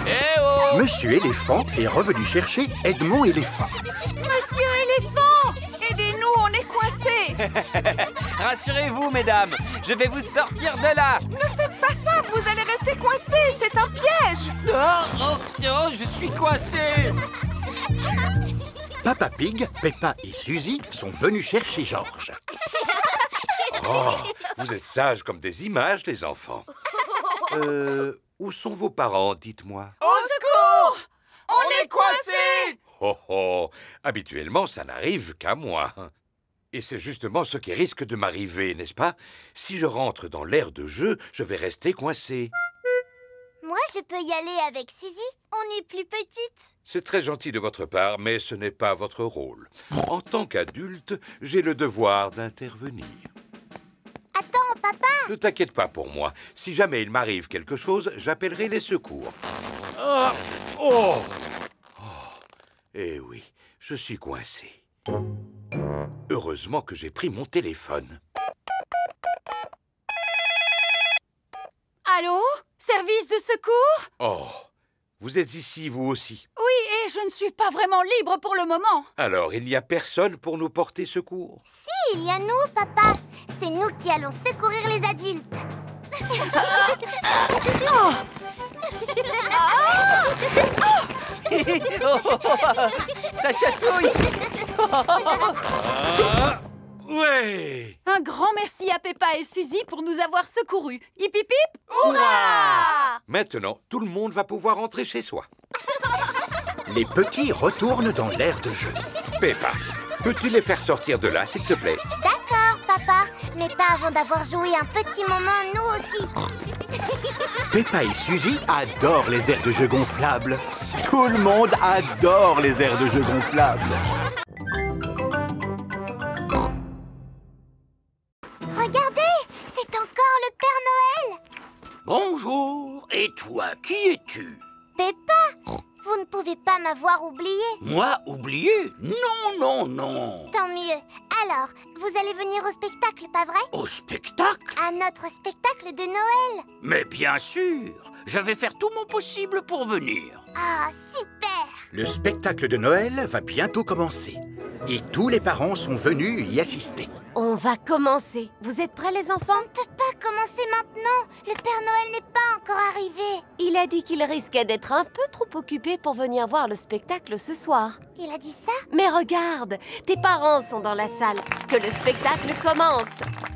Eh oh! Monsieur Éléphant est revenu chercher Edmond Éléphant. Monsieur Éléphant! Aidez-nous, on est coincés! Rassurez-vous, mesdames, je vais vous sortir de là. Ne faites pas ça, vous allez rester coincés, c'est un piège! Oh, je suis coincé. Papa Pig, Peppa et Suzy sont venus chercher Georges. Oh, vous êtes sages comme des images, les enfants. Où sont vos parents, dites-moi? Au secours! On est coincés! Oh oh, habituellement, ça n'arrive qu'à moi. Et c'est justement ce qui risque de m'arriver, n'est-ce pas? Si je rentre dans l'aire de jeu, je vais rester coincé. Moi, je peux y aller avec Suzy. On est plus petites. C'est très gentil de votre part, mais ce n'est pas votre rôle. En tant qu'adulte, j'ai le devoir d'intervenir. Attends, papa! Ne t'inquiète pas pour moi. Si jamais il m'arrive quelque chose, j'appellerai les secours. Ah, oh! Eh oui, je suis coincé. Heureusement que j'ai pris mon téléphone. Allô? Service de secours? Oh, vous êtes ici, vous aussi. Oui, et je ne suis pas vraiment libre pour le moment. Alors, il n'y a personne pour nous porter secours? Si, il y a nous, papa. C'est nous qui allons secourir les adultes. Ça chatouille. Ouais! Un grand merci à Peppa et Suzy pour nous avoir secourus. Hip hip hip! Maintenant, tout le monde va pouvoir rentrer chez soi. Les petits retournent dans l'aire de jeu. Peppa, peux-tu les faire sortir de là, s'il te plaît? D'accord, papa. Mais pas avant d'avoir joué un petit moment, nous aussi. Peppa et Suzy adorent les aires de jeu gonflables. Tout le monde adore les aires de jeu gonflables. Regardez, c'est encore le Père Noël. Bonjour, et toi, qui es-tu? Peppa, vous ne pouvez pas m'avoir oublié. Moi, oublié? Non, non, non. Tant mieux. Alors, vous allez venir au spectacle, pas vrai? Au spectacle? À notre spectacle de Noël. Mais bien sûr, je vais faire tout mon possible pour venir. Ah, super! Le spectacle de Noël va bientôt commencer. Et tous les parents sont venus y assister. On va commencer. Vous êtes prêts, les enfants? On ne peut pas commencer maintenant. Le Père Noël n'est pas encore arrivé. Il a dit qu'il risquait d'être un peu trop occupé pour venir voir le spectacle ce soir. Il a dit ça? Mais regarde, tes parents sont dans la salle. Que le spectacle commence.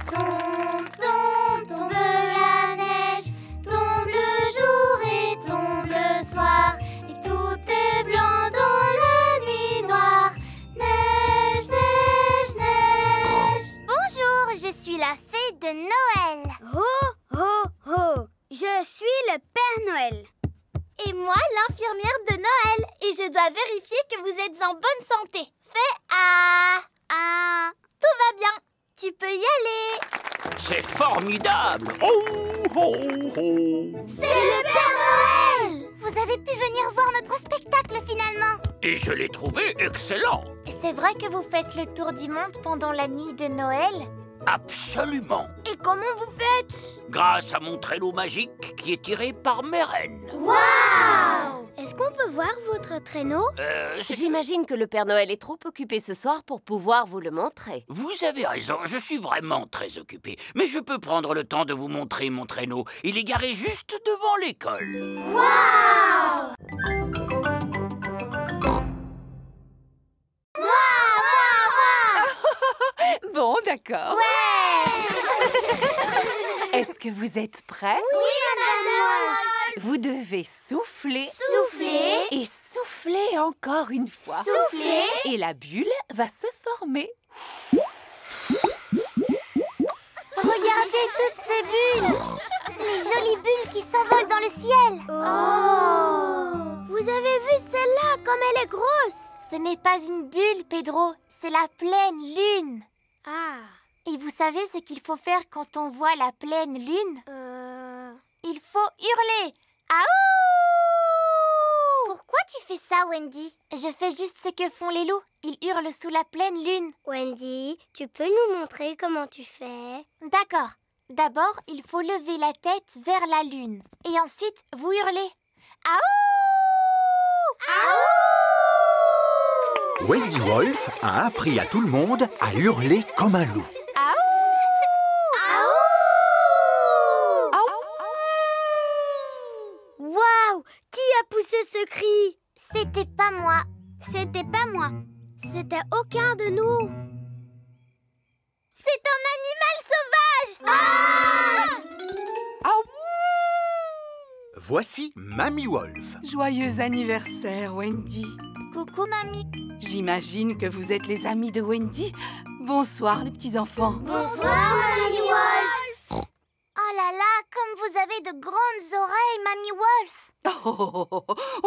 Tombe, tombe, tombe la neige. Tombe le jour et tombe le soir. Et tout est blanc dans la nuit noire. Neige, neige, neige. Bonjour, je suis la fée de Noël. Ho, ho, ho! Je suis le Père Noël. Et moi, l'infirmière de Noël. Et je dois vérifier que vous êtes en bonne santé. Fais A. A. Tout va bien. Tu peux y aller. C'est formidable! Oh, oh, oh! C'est le Père Noël! Vous avez pu venir voir notre spectacle finalement. Et je l'ai trouvé excellent! C'est vrai que vous faites le tour du monde pendant la nuit de Noël? Absolument! Et comment vous faites? Grâce à mon traîneau magique qui est tiré par mes reines. Waouh! Est-ce qu'on peut voir votre traîneau? J'imagine que le Père Noël est trop occupé ce soir pour pouvoir vous le montrer. Vous avez raison, je suis vraiment très occupé. Mais je peux prendre le temps de vous montrer mon traîneau. Il est garé juste devant l'école. Waouh! Bon, d'accord. Ouais! Est-ce que vous êtes prêts? Oui, madame! Vous devez souffler. Souffler. Et souffler encore une fois. Souffler. Et la bulle va se former. Regardez toutes ces bulles! Les jolies bulles qui s'envolent dans le ciel! Oh! Vous avez vu celle-là, comme elle est grosse? Ce n'est pas une bulle, Pedro, c'est la pleine lune. Ah! Et vous savez ce qu'il faut faire quand on voit la pleine lune? Il faut hurler! Aouh! Pourquoi tu fais ça, Wendy? Je fais juste ce que font les loups. Ils hurlent sous la pleine lune. Wendy, tu peux nous montrer comment tu fais? D'accord. D'abord, il faut lever la tête vers la lune. Et ensuite, vous hurlez. Aouh! Aouh! Wendy Wolf a appris à tout le monde à hurler comme un loup. Aouh! Aouh! Waouh! Qui a poussé ce cri? C'était pas moi. C'était pas moi. C'était aucun de nous. C'est un animal sauvage! Ah! Voici Mamie Wolf. Joyeux anniversaire, Wendy. Coucou, mamie. J'imagine que vous êtes les amis de Wendy. Bonsoir, les petits-enfants. Bonsoir, Mamie Wolf. Oh là là, comme vous avez de grandes oreilles, Mamie Wolf.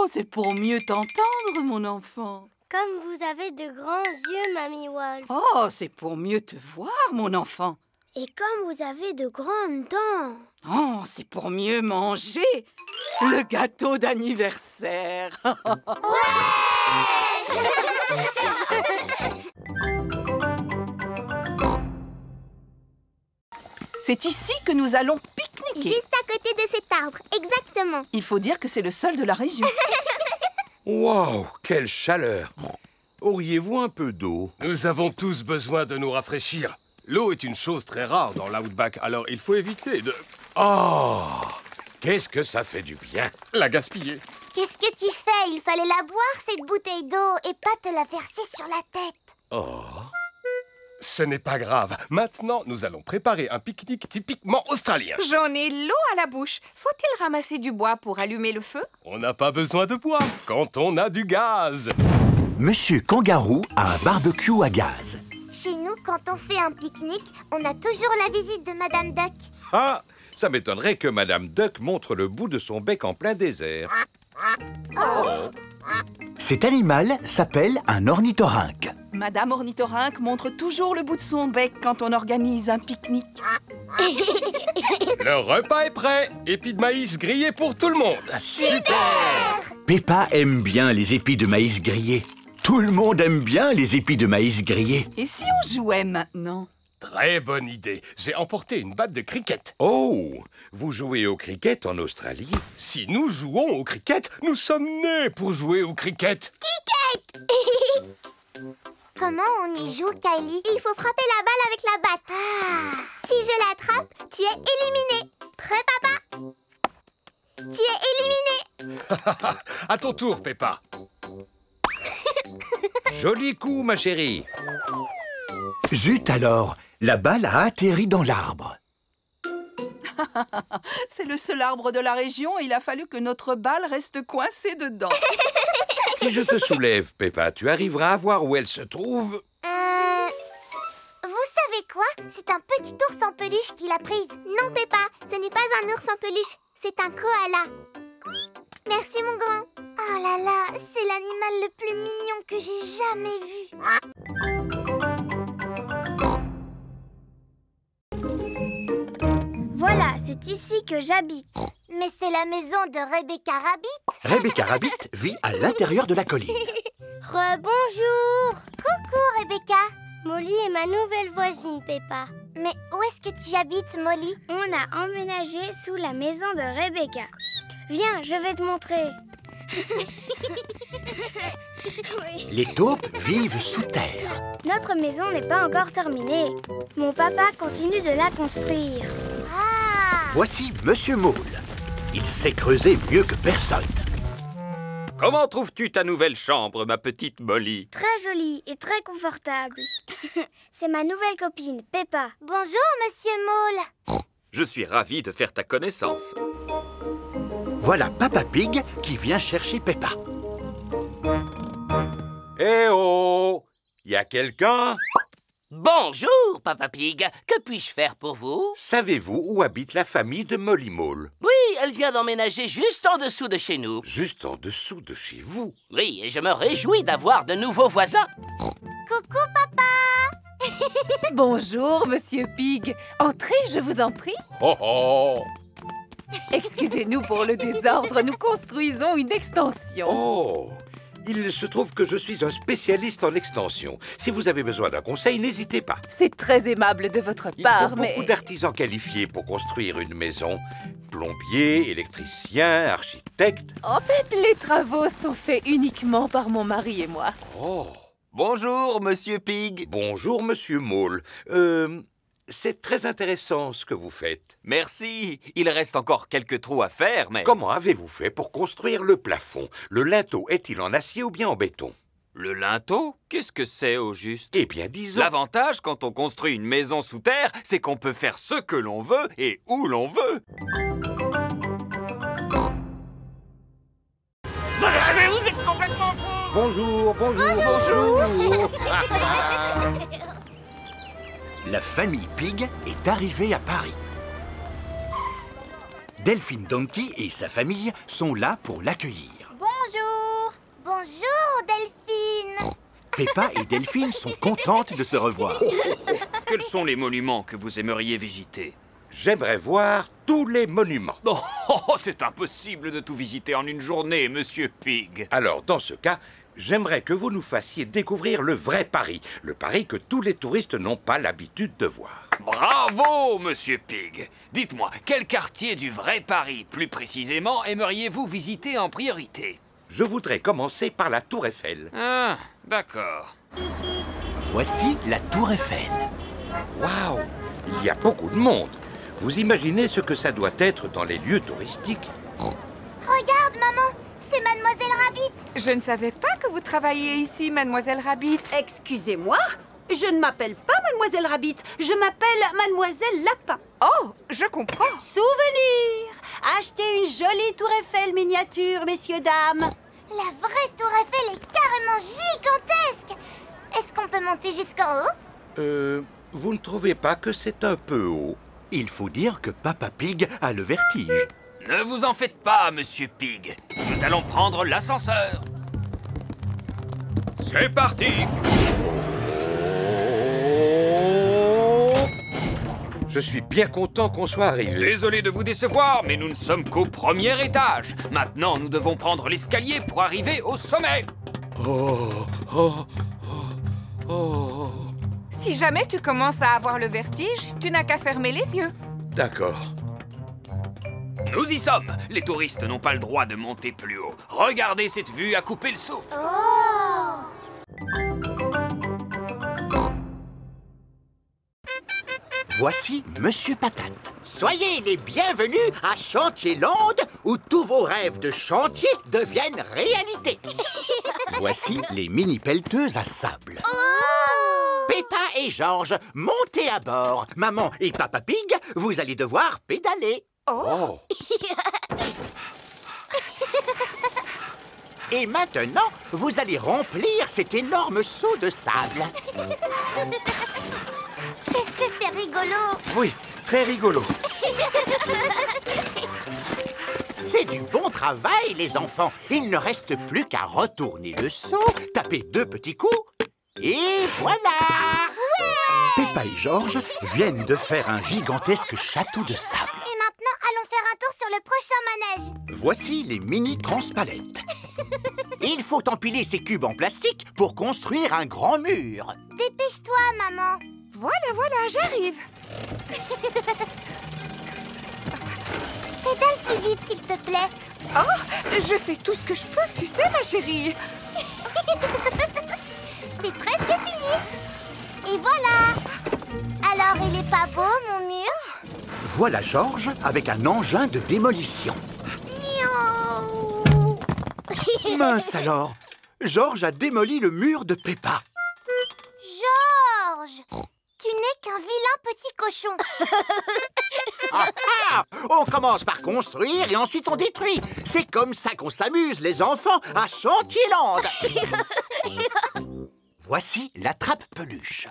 C'est pour mieux t'entendre, mon enfant. Comme vous avez de grands yeux, Mamie Wolf. Oh, c'est pour mieux te voir, mon enfant. Et comme vous avez de grandes dents. Oh, c'est pour mieux manger le gâteau d'anniversaire. C'est ici que nous allons pique-niquer. Juste à côté de cet arbre, exactement. Il faut dire que c'est le seul de la région. Waouh, quelle chaleur! Auriez-vous un peu d'eau? Nous avons tous besoin de nous rafraîchir. L'eau est une chose très rare dans l'outback, alors il faut éviter de Oh! Qu'est-ce que ça fait du bien! la gaspiller. Qu'est-ce que tu fais? Il fallait la boire, cette bouteille d'eau, et pas te la verser sur la tête. Oh! Ce n'est pas grave. Maintenant, nous allons préparer un pique-nique typiquement australien. J'en ai l'eau à la bouche. Faut-il ramasser du bois pour allumer le feu? On n'a pas besoin de bois quand on a du gaz. Monsieur Kangaroo a un barbecue à gaz. Chez nous, quand on fait un pique-nique, on a toujours la visite de Madame Duck. Ah! Ça m'étonnerait que Madame Duck montre le bout de son bec en plein désert. Oh! Cet animal s'appelle un ornithorynque. Madame Ornithorynque montre toujours le bout de son bec quand on organise un pique-nique. Le repas est prêt. Épis de maïs grillés pour tout le monde. Super! Peppa aime bien les épis de maïs grillés. Tout le monde aime bien les épis de maïs grillés. Et si on jouait maintenant? Très bonne idée. J'ai emporté une batte de cricket. Oh! Vous jouez au cricket en Australie? Si nous jouons au cricket, nous sommes nés pour jouer au cricket. Comment on y joue, Kylie? Il faut frapper la balle avec la batte. Si je l'attrape, tu es éliminé. Prêt, papa? Tu es éliminé. À ton tour, Peppa. Joli coup, ma chérie. Zut alors, la balle a atterri dans l'arbre. C'est le seul arbre de la région et il a fallu que notre balle reste coincée dedans. Si je te soulève, Peppa, tu arriveras à voir où elle se trouve? Vous savez quoi? C'est un petit ours en peluche qui l'a prise. Non, Peppa, ce n'est pas un ours en peluche, c'est un koala. Merci, mon grand. Oh là là, c'est l'animal le plus mignon que j'ai jamais vu. Voilà, c'est ici que j'habite. Mais c'est la maison de Rebecca Rabbit. Rebecca Rabbit vit à l'intérieur de la colline. Rebonjour. Coucou, Rebecca. Molly est ma nouvelle voisine, Peppa. Mais où est-ce que tu habites, Molly? On a emménagé sous la maison de Rebecca. Viens, je vais te montrer. Les taupes vivent sous terre. Notre maison n'est pas encore terminée. Mon papa continue de la construire. Voici Monsieur Mole. Il sait creuser mieux que personne. Comment trouves-tu ta nouvelle chambre, ma petite Molly? Très jolie et très confortable. C'est ma nouvelle copine, Peppa. Bonjour, Monsieur Mole. Je suis ravi de faire ta connaissance. Voilà Papa Pig qui vient chercher Peppa. Eh oh! Y a quelqu'un? Bonjour, Papa Pig. Que puis-je faire pour vous? Savez-vous où habite la famille de Molly Mole? Oui, elle vient d'emménager juste en dessous de chez nous. Juste en dessous de chez vous? Oui, et je me réjouis d'avoir de nouveaux voisins. Coucou, papa. Bonjour, Monsieur Pig. Entrez, je vous en prie. Oh oh! Excusez-nous pour le désordre, nous construisons une extension. Oh! Il se trouve que je suis un spécialiste en extension. Si vous avez besoin d'un conseil, n'hésitez pas. C'est très aimable de votre Il part, faut mais... beaucoup d'artisans qualifiés pour construire une maison. Plombiers, électriciens, architectes. En fait, les travaux sont faits uniquement par mon mari et moi. Oh! Bonjour, Monsieur Pig. Bonjour, Monsieur Maule. C'est très intéressant ce que vous faites. Merci. Il reste encore quelques trous à faire, mais... Comment avez-vous fait pour construire le plafond? Le linteau est-il en acier ou bien en béton? Le linteau? Qu'est-ce que c'est au juste? Eh bien, disons... L'avantage quand on construit une maison sous terre, c'est qu'on peut faire ce que l'on veut et où l'on veut. Mais vous êtes complètement fou! Bonjour, bonjour, bonjour. La famille Pig est arrivée à Paris. Delphine Donkey et sa famille sont là pour l'accueillir. Bonjour. Bonjour, Delphine. Peppa et Delphine sont contentes de se revoir. Quels sont les monuments que vous aimeriez visiter? J'aimerais voir tous les monuments. Oh, c'est impossible de tout visiter en une journée, Monsieur Pig. Alors, dans ce cas, j'aimerais que vous nous fassiez découvrir le vrai Paris. Le Paris que tous les touristes n'ont pas l'habitude de voir. Bravo, Monsieur Pig. Dites-moi, quel quartier du vrai Paris, plus précisément, aimeriez-vous visiter en priorité? Je voudrais commencer par la Tour Eiffel. Ah, d'accord. Voici la Tour Eiffel. Waouh! Il y a beaucoup de monde. Vous imaginez ce que ça doit être dans les lieux touristiques? Regarde, maman. C'est Mademoiselle Rabbit. Je ne savais pas que vous travailliez ici, Mademoiselle Rabbit. Excusez-moi, je ne m'appelle pas Mademoiselle Rabbit, je m'appelle Mademoiselle Lapin. Oh, je comprends. Souvenir! Achetez une jolie tour Eiffel miniature, messieurs, dames. La vraie tour Eiffel est carrément gigantesque. Est-ce qu'on peut monter jusqu'en haut? Vous ne trouvez pas que c'est un peu haut? Il faut dire que Papa Pig a le vertige. Ne vous en faites pas, Monsieur Pig. Nous allons prendre l'ascenseur. C'est parti! Je suis bien content qu'on soit arrivé. Désolé de vous décevoir, mais nous ne sommes qu'au premier étage. Maintenant, nous devons prendre l'escalier pour arriver au sommet. Si jamais tu commences à avoir le vertige, tu n'as qu'à fermer les yeux. D'accord. Nous y sommes. Les touristes n'ont pas le droit de monter plus haut. Regardez cette vue à couper le souffle. Voici Monsieur Patate. Soyez les bienvenus à Chantierland, où tous vos rêves de chantier deviennent réalité. Voici les mini-pelleteuses à sable. Peppa et Georges, montez à bord. Maman et Papa Pig, vous allez devoir pédaler. Oh. Et maintenant, vous allez remplir cet énorme seau de sable. Qu'est-ce que c'est rigolo. Oui, très rigolo. C'est du bon travail, les enfants. Il ne reste plus qu'à retourner le seau, taper 2 petits coups, et voilà! Peppa et Georges viennent de faire un gigantesque château de sable. Et maintenant, allons faire un tour sur le prochain manège. Voici les mini-transpalettes. Il faut empiler ces cubes en plastique pour construire un grand mur. Dépêche-toi, maman. Voilà, j'arrive. Pédale plus vite, s'il te plaît. Oh, je fais tout ce que je peux, tu sais, ma chérie. C'est presque fini. Et voilà. Alors, il est pas beau, mon mur? Voilà Georges avec un engin de démolition. Miaou. Mince alors, Georges a démoli le mur de Peppa. Georges, tu n'es qu'un vilain petit cochon. On commence par construire et ensuite on détruit. C'est comme ça qu'on s'amuse, les enfants, à Chantierland. Voici la trappe-peluche.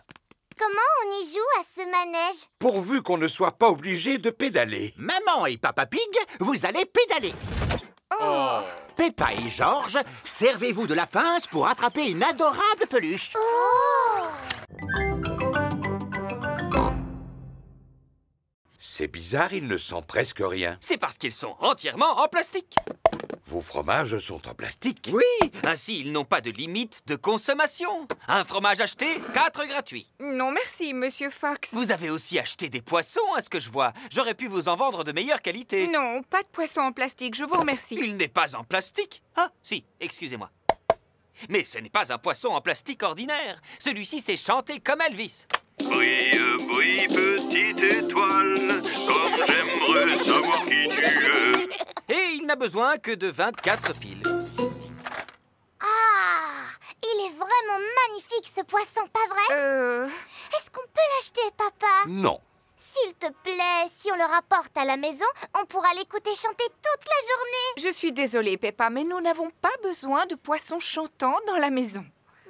Comment on y joue à ce manège? Pourvu qu'on ne soit pas obligé de pédaler. Maman et Papa Pig, vous allez pédaler. Oh. Peppa et Georges, servez-vous de la pince pour attraper une adorable peluche. C'est bizarre, il ne sent presque rien. C'est parce qu'ils sont entièrement en plastique. Vos fromages sont en plastique. Oui, ainsi ils n'ont pas de limite de consommation. Un fromage acheté, 4 gratuits. Non, merci, Monsieur Fox. Vous avez aussi acheté des poissons, à ce que je vois. J'aurais pu vous en vendre de meilleure qualité. Non, pas de poisson en plastique, je vous remercie. Il n'est pas en plastique. Ah, si, excusez-moi. Mais ce n'est pas un poisson en plastique ordinaire. Celui-ci sait chanter comme Elvis. Brille, brille, petite étoile, comme j'aimerais savoir qui tu es. Et il n'a besoin que de 24 piles. Ah, il est vraiment magnifique ce poisson, pas vrai? Est-ce qu'on peut l'acheter, papa? Non. S'il te plaît, si on le rapporte à la maison, on pourra l'écouter chanter toute la journée. Je suis désolée, Peppa, mais nous n'avons pas besoin de poissons chantants dans la maison.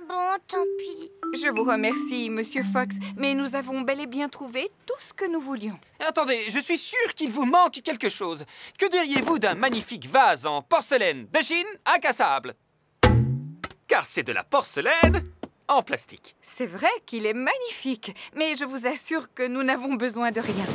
Bon, tant pis. Je vous remercie, Monsieur Fox, mais nous avons bel et bien trouvé tout ce que nous voulions. Attendez, je suis sûr qu'il vous manque quelque chose. Que diriez-vous d'un magnifique vase en porcelaine de Chine incassable? Car c'est de la porcelaine en plastique. C'est vrai qu'il est magnifique, mais je vous assure que nous n'avons besoin de rien.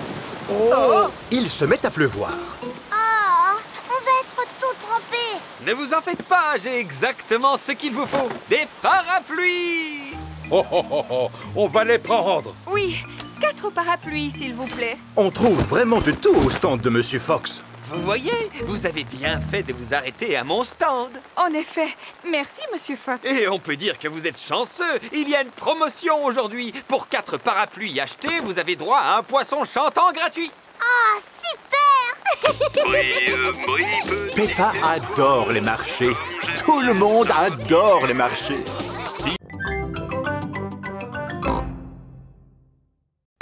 Oh! Il se met à pleuvoir. Oh, on va être tout trempés. Ne vous en faites pas, j'ai exactement ce qu'il vous faut. Des parapluies! Oh, oh, oh, oh, on va les prendre. Oui, 4 parapluies, s'il vous plaît. On trouve vraiment de tout au stand de Monsieur Fox. Vous voyez, vous avez bien fait de vous arrêter à mon stand. En effet, merci, Monsieur Fox. Et on peut dire que vous êtes chanceux. Il y a une promotion aujourd'hui. Pour 4 parapluies achetés, vous avez droit à un poisson chantant gratuit. Ah, super! Brille, brille, petite Peppa adore les marchés. Tout le monde adore les marchés.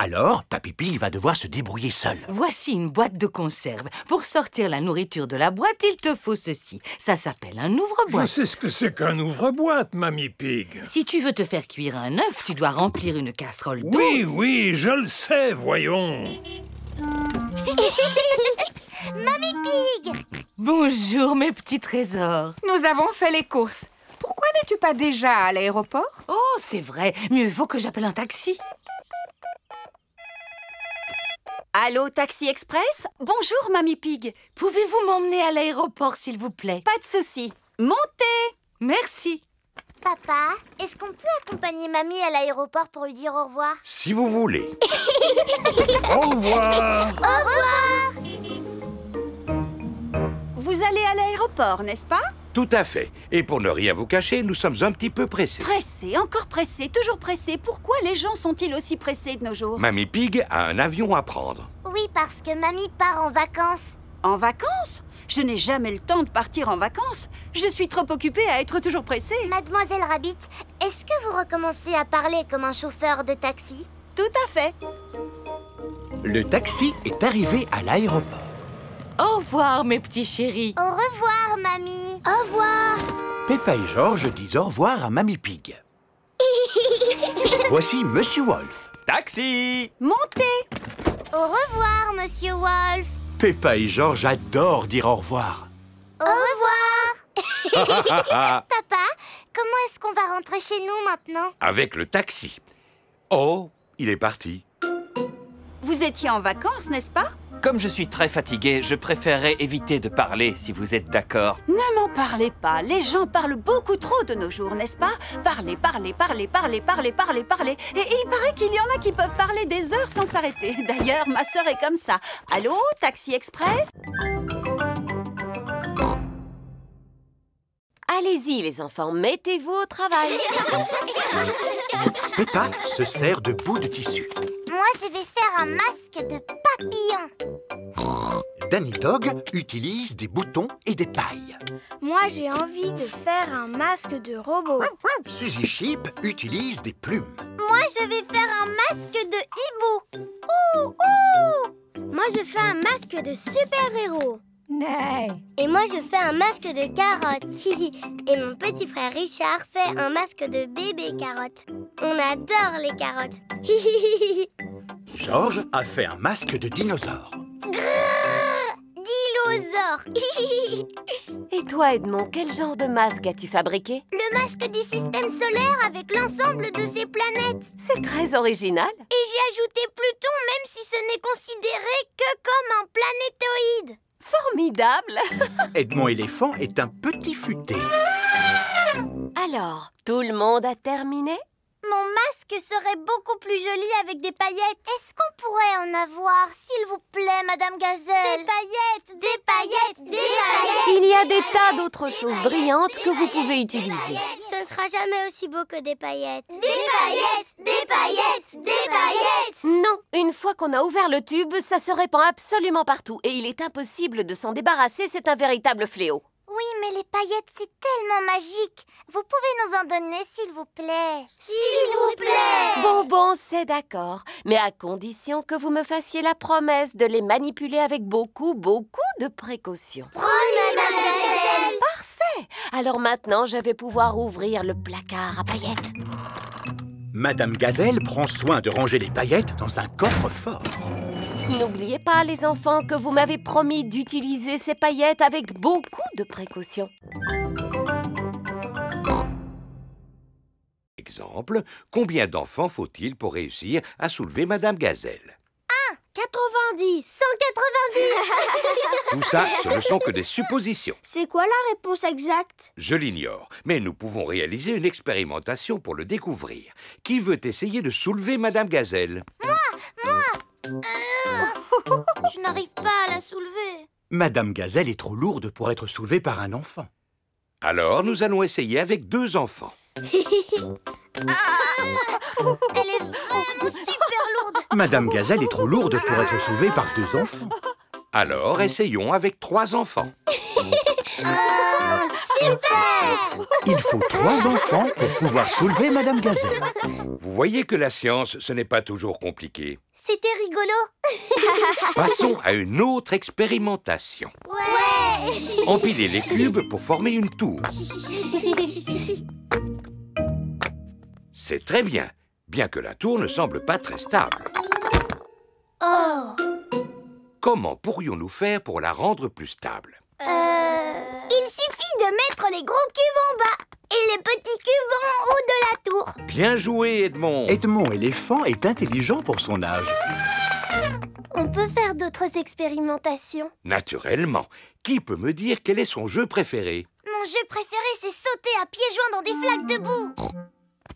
Alors, Papy Pig va devoir se débrouiller seul. Voici une boîte de conserve. Pour sortir la nourriture de la boîte, il te faut ceci. Ça s'appelle un ouvre-boîte. Je sais ce que c'est qu'un ouvre-boîte, Mamie Pig. Si tu veux te faire cuire un œuf, tu dois remplir une casserole d'eau. Oui, oui, je le sais, voyons. Mamie Pig! Bonjour, mes petits trésors. Nous avons fait les courses. Pourquoi n'es-tu pas déjà à l'aéroport? Oh, c'est vrai. Mieux vaut que j'appelle un taxi. Allô, Taxi Express? Bonjour, Mamie Pig. Pouvez-vous m'emmener à l'aéroport, s'il vous plaît? Pas de souci. Montez! Merci. Papa, est-ce qu'on peut accompagner Mamie à l'aéroport pour lui dire au revoir? Si vous voulez. Au revoir. Au revoir! Vous allez à l'aéroport, n'est-ce pas? Tout à fait. Et pour ne rien vous cacher, nous sommes un petit peu pressés. Pressé, encore pressé, toujours pressé. Pourquoi les gens sont-ils aussi pressés de nos jours? Mamie Pig a un avion à prendre. Oui, parce que Mamie part en vacances. En vacances? Je n'ai jamais le temps de partir en vacances. Je suis trop occupée à être toujours pressée. Mademoiselle Rabbit, est-ce que vous recommencez à parler comme un chauffeur de taxi? Tout à fait. Le taxi est arrivé à l'aéroport. Au revoir, mes petits chéris. Au revoir, Mamie. Au revoir. Peppa et George disent au revoir à Mamie Pig. Voici Monsieur Wolf. Taxi! Montez! Au revoir, Monsieur Wolf. Peppa et George adorent dire au revoir. Au revoir. Papa, comment est-ce qu'on va rentrer chez nous maintenant? Avec le taxi. Oh, il est parti. Vous étiez en vacances, n'est-ce pas? Comme je suis très fatigué, je préférerais éviter de parler, si vous êtes d'accord. Ne m'en parlez pas. Les gens parlent beaucoup trop de nos jours, n'est-ce pas? Parlez, parlez, parlez, parlez, parlez, parlez, parlez. Et il paraît qu'il y en a qui peuvent parler des heures sans s'arrêter. D'ailleurs, ma sœur est comme ça. Allô, Taxi Express? Allez-y, les enfants, mettez-vous au travail. Peppa se sert de bouts de tissu. Moi, je vais faire un masque de papillon. Danny Dog utilise des boutons et des pailles. Moi, j'ai envie de faire un masque de robot. Suzy Sheep utilise des plumes. Moi, je vais faire un masque de hibou. Ouh, ouh. Moi, je fais un masque de super-héros. Et moi, je fais un masque de carotte. Et mon petit frère Richard fait un masque de bébé carotte. On adore les carottes. George a fait un masque de dinosaure. Dinosaure. Et toi, Edmond, quel genre de masque as-tu fabriqué? Le masque du système solaire avec l'ensemble de ses planètes. C'est très original. Et j'ai ajouté Pluton, même si ce n'est considéré que comme un planétoïde. formidable. Edmond éléphant est un petit futé. Alors, tout le monde a terminé? Mon masque serait beaucoup plus joli avec des paillettes. Est-ce qu'on pourrait en avoir, s'il vous plaît, Madame Gazelle? Des paillettes, des paillettes, des paillettes. Il y a des tas d'autres choses brillantes que vous pouvez utiliser. Ce ne sera jamais aussi beau que des paillettes. Des paillettes, des paillettes, des paillettes. Non, une fois qu'on a ouvert le tube, ça se répand absolument partout et il est impossible de s'en débarrasser, c'est un véritable fléau. Oui, mais les paillettes, c'est tellement magique. Vous pouvez nous en donner, s'il vous plaît. S'il vous plaît. Bon, c'est d'accord. Mais à condition que vous me fassiez la promesse de les manipuler avec beaucoup de précautions. Promis, Madame Gazelle. Parfait. Alors maintenant, je vais pouvoir ouvrir le placard à paillettes. Madame Gazelle prend soin de ranger les paillettes dans un coffre-fort. N'oubliez pas, les enfants, que vous m'avez promis d'utiliser ces paillettes avec beaucoup de précautions. Exemple, combien d'enfants faut-il pour réussir à soulever Madame Gazelle? 90. 190. Tout ça, ce ne sont que des suppositions. C'est quoi la réponse exacte? Je l'ignore, mais nous pouvons réaliser une expérimentation pour le découvrir. Qui veut essayer de soulever Madame Gazelle? Moi. Je n'arrive pas à la soulever. Madame Gazelle est trop lourde pour être soulevée par un enfant. Alors, nous allons essayer avec 2 enfants. Elle est vraiment super lourde. Madame Gazelle est trop lourde pour être soulevée par 2 enfants. Alors, essayons avec 3 enfants. Super! Il faut 3 enfants pour pouvoir soulever Madame Gazelle. Vous voyez que la science, ce n'est pas toujours compliqué. C'était rigolo. Passons à une autre expérimentation. Ouais! Empilez les cubes pour former une tour. C'est très bien, bien que la tour ne semble pas très stable. Oh! Comment pourrions-nous faire pour la rendre plus stable? Il suffit de mettre les gros cubes en bas et les petits cubes en haut de la tour. Bien joué, Edmond. Edmond éléphant est intelligent pour son âge. On peut faire d'autres expérimentations. Naturellement. Qui peut me dire quel est son jeu préféré? Mon jeu préféré, c'est sauter à pieds joints dans des flaques de boue.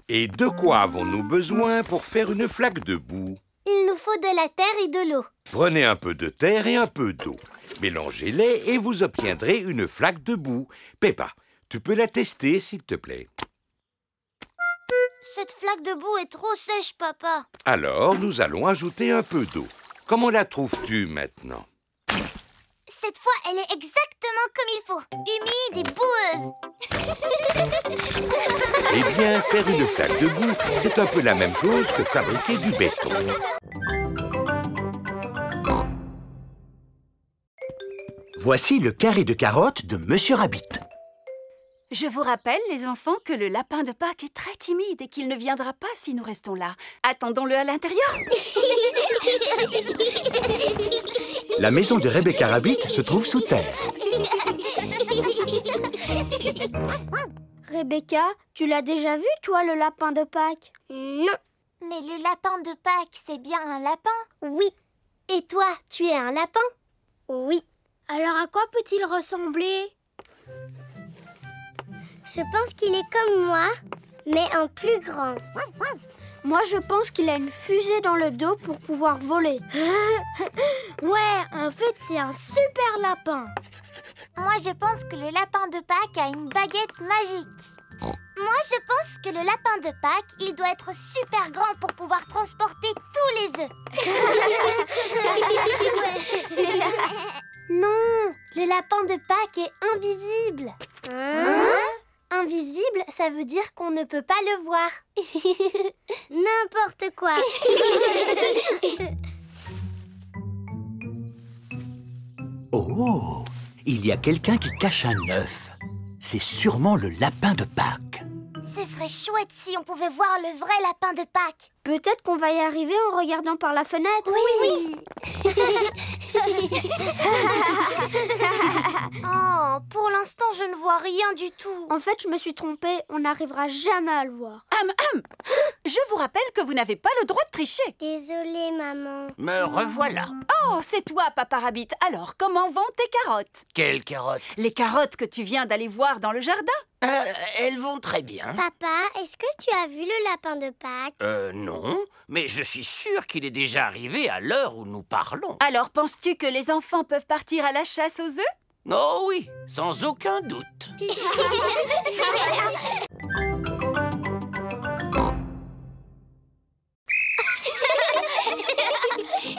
Et de quoi avons-nous besoin pour faire une flaque de boue? Il nous faut de la terre et de l'eau. Prenez un peu de terre et un peu d'eau. Mélangez-les et vous obtiendrez une flaque de boue. Peppa, tu peux la tester, s'il te plaît. Cette flaque de boue est trop sèche, papa. Alors, nous allons ajouter un peu d'eau. Comment la trouves-tu maintenant? Cette fois, elle est exactement comme il faut. Humide et boueuse. Eh bien, faire une flaque de boue, c'est un peu la même chose que fabriquer du béton. Voici le carré de carottes de Monsieur Rabbit. Je vous rappelle, les enfants, que le lapin de Pâques est très timide et qu'il ne viendra pas si nous restons là. Attendons-le à l'intérieur. La maison de Rebecca Rabbit se trouve sous terre. Rebecca, tu l'as déjà vu, toi, le lapin de Pâques? Non. Mais le lapin de Pâques, c'est bien un lapin? Oui. Et toi, tu es un lapin? Oui. Alors à quoi peut-il ressembler? Je pense qu'il est comme moi, mais en plus grand. Moi, je pense qu'il a une fusée dans le dos pour pouvoir voler. Ouais, en fait, c'est un super lapin. Moi, je pense que le lapin de Pâques a une baguette magique. Moi, je pense que le lapin de Pâques, il doit être super grand pour pouvoir transporter tous les œufs. Non, le lapin de Pâques est invisible. Invisible, ça veut dire qu'on ne peut pas le voir. N'importe quoi. Oh, il y a quelqu'un qui cache un œuf. C'est sûrement le lapin de Pâques. Ce serait chouette si on pouvait voir le vrai lapin de Pâques. Peut-être qu'on va y arriver en regardant par la fenêtre. Oui. Oh, pour l'instant, je ne vois rien du tout. En fait, je me suis trompée. On n'arrivera jamais à le voir. Je vous rappelle que vous n'avez pas le droit de tricher. Désolée, maman. Me revoilà. Oh, c'est toi, Papa Rabbit. Alors, comment vont tes carottes? Quelles carottes? Les carottes que tu viens d'aller voir dans le jardin. Elles vont très bien. Papa, est-ce que tu as vu le lapin de Pâques? Non, mais je suis sûr qu'il est déjà arrivé à l'heure où nous parlons. Alors, penses-tu que les enfants peuvent partir à la chasse aux œufs? Oh oui, sans aucun doute.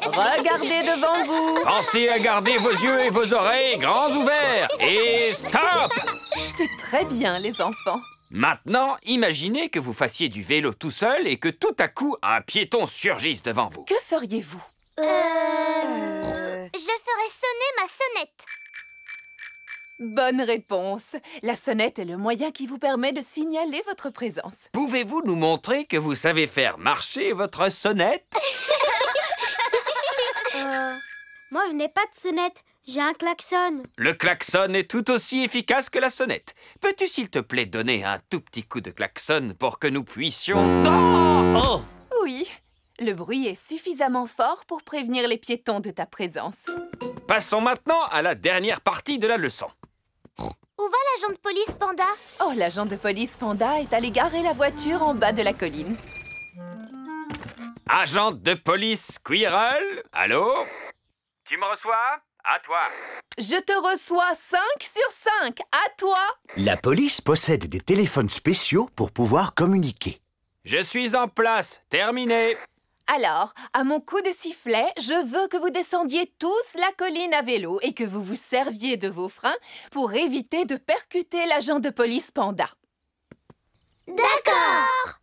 Regardez devant vous. Pensez à garder vos yeux et vos oreilles grands ouverts. Et stop! C'est très bien, les enfants. Maintenant, imaginez que vous fassiez du vélo tout seul et que tout à coup, un piéton surgisse devant vous. Que feriez-vous? Je ferai sonner ma sonnette. Bonne réponse. La sonnette est le moyen qui vous permet de signaler votre présence. Pouvez-vous nous montrer que vous savez faire marcher votre sonnette? Moi, je n'ai pas de sonnette. J'ai un klaxon. Le klaxon est tout aussi efficace que la sonnette. Peux-tu, s'il te plaît, donner un tout petit coup de klaxon pour que nous puissions... Oh! Oui, le bruit est suffisamment fort pour prévenir les piétons de ta présence. Passons maintenant à la dernière partie de la leçon. Où va l'agent de police, Panda? Oh, l'agent de police Panda est allé garer la voiture en bas de la colline. Agent de police Squirrel, allô? Tu me reçois? À toi. Je te reçois 5 sur 5. À toi. La police possède des téléphones spéciaux pour pouvoir communiquer. Je suis en place. Terminé. Alors, à mon coup de sifflet, je veux que vous descendiez tous la colline à vélo et que vous vous serviez de vos freins pour éviter de percuter l'agent de police Panda. D'accord.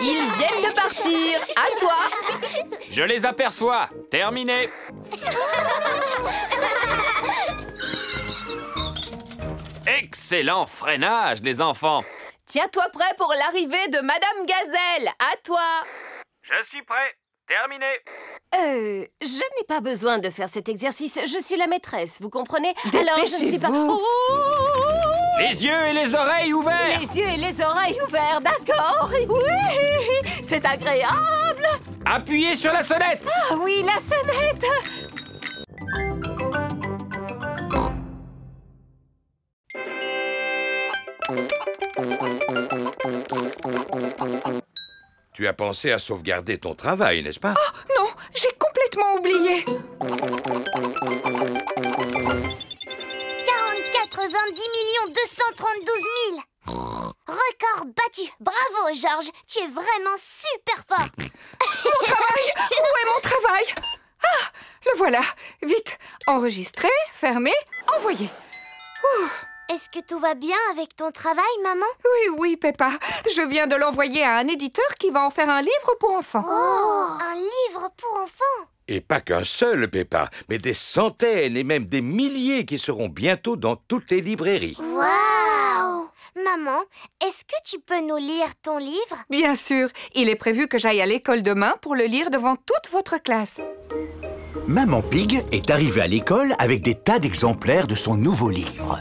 Ils viennent de partir. À toi. Je les aperçois. Terminé. Excellent freinage, les enfants. Tiens-toi prêt pour l'arrivée de Madame Gazelle. À toi. Je suis prêt. Terminé. Je n'ai pas besoin de faire cet exercice. Je suis la maîtresse, vous comprenez? Alors, je ne suis pas... Dépêchez-vous. Les yeux et les oreilles ouverts. Les yeux et les oreilles ouverts, d'accord? Oui, c'est agréable. Appuyez sur la sonnette. Ah oui, la sonnette. Tu as pensé à sauvegarder ton travail, n'est-ce pas? Oh, non, j'ai complètement oublié. 90 232 000. Record battu. Bravo, Georges. Tu es vraiment super fort. Mon travail. Où est mon travail? Ah, le voilà. Vite, enregistrer, fermer, envoyer. Est-ce que tout va bien avec ton travail, maman? Oui, Peppa. Je viens de l'envoyer à un éditeur qui va en faire un livre pour enfants. Oh, un livre pour enfants? Et pas qu'un seul, Peppa, mais des centaines et même des milliers qui seront bientôt dans toutes les librairies. Waouh! Maman, est-ce que tu peux nous lire ton livre? Bien sûr. Il est prévu que j'aille à l'école demain pour le lire devant toute votre classe. Maman Pig est arrivée à l'école avec des tas d'exemplaires de son nouveau livre.